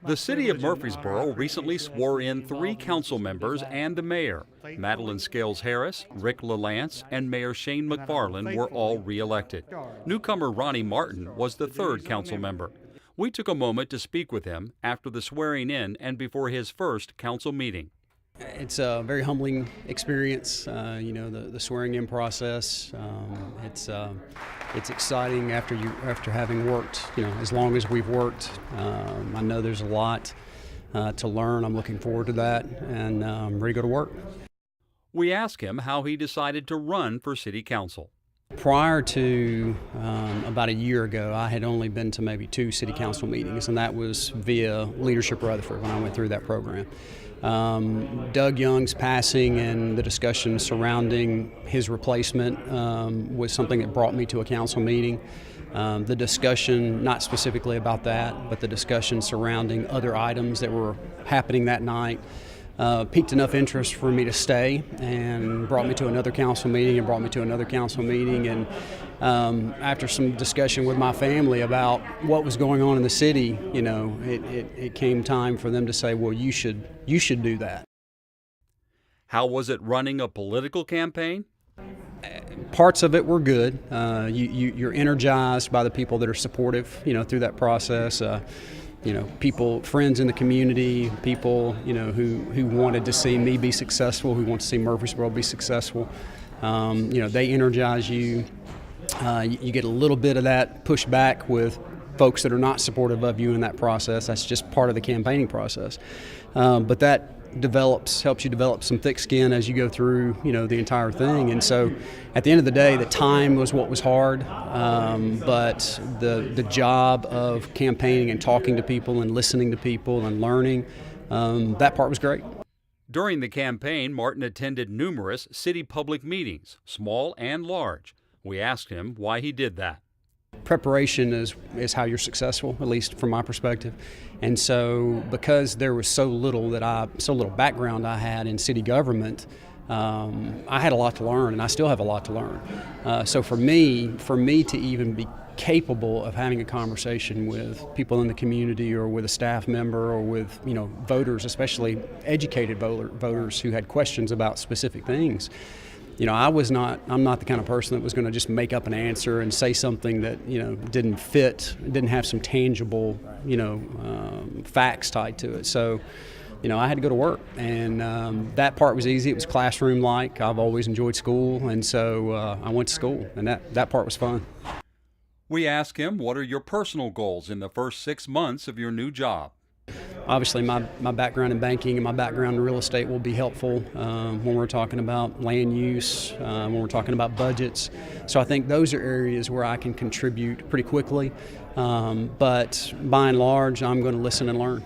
The city of Murfreesboro recently swore in 3 council members and the mayor. Madeline Scales Harris, Rick LaLance, and Mayor Shane McFarland were all re-elected. Newcomer Ronnie Martin was the 3rd council member. We took a moment to speak with him after the swearing in and before his first council meeting. It's a very humbling experience, the swearing in process. It's exciting after having worked, as long as we've worked. I know there's a lot to learn. I'm looking forward to that, and I'm ready to go to work. We asked him how he decided to run for city council. Prior to about a year ago, I had only been to maybe 2 city council meetings, and that was via Leadership Rutherford when I went through that program. Doug Young's passing and the discussion surrounding his replacement was something that brought me to a council meeting. The discussion, not specifically about that, but the discussion surrounding other items that were happening that night piqued enough interest for me to stay, and brought me to another council meeting and brought me to another council meeting. And after some discussion with my family about what was going on in the city, it came time for them to say, well, you should do that. How was it running a political campaign? Parts of it were good. You're energized by the people that are supportive, through that process. People, friends in the community, people, who wanted to see me be successful, who want to see Murfreesboro be successful. They energize you. You get a little bit of that pushback with folks that are not supportive of you in that process. That's just part of the campaigning process. But that helps you develop some thick skin as you go through, the entire thing. And so at the end of the day, the time was what was hard, but the job of campaigning and talking to people and listening to people and learning, that part was great. During the campaign, Martin attended numerous city public meetings, small and large. We asked him why he did that. Preparation is how you're successful, at least from my perspective. And so because there was so little background I had in city government, I had a lot to learn, and I still have a lot to learn. So for me to even be capable of having a conversation with people in the community or with a staff member or with voters, especially educated voters who had questions about specific things, I'm not the kind of person that was going to just make up an answer and say something that, didn't fit, didn't have some tangible, facts tied to it. So, I had to go to work, and that part was easy. It was classroom-like. I've always enjoyed school, and so I went to school, and that part was fun. We asked him, what are your personal goals in the first 6 months of your new job? Obviously, my background in banking and my background in real estate will be helpful when we're talking about land use, when we're talking about budgets. So I think those are areas where I can contribute pretty quickly. But by and large, I'm going to listen and learn.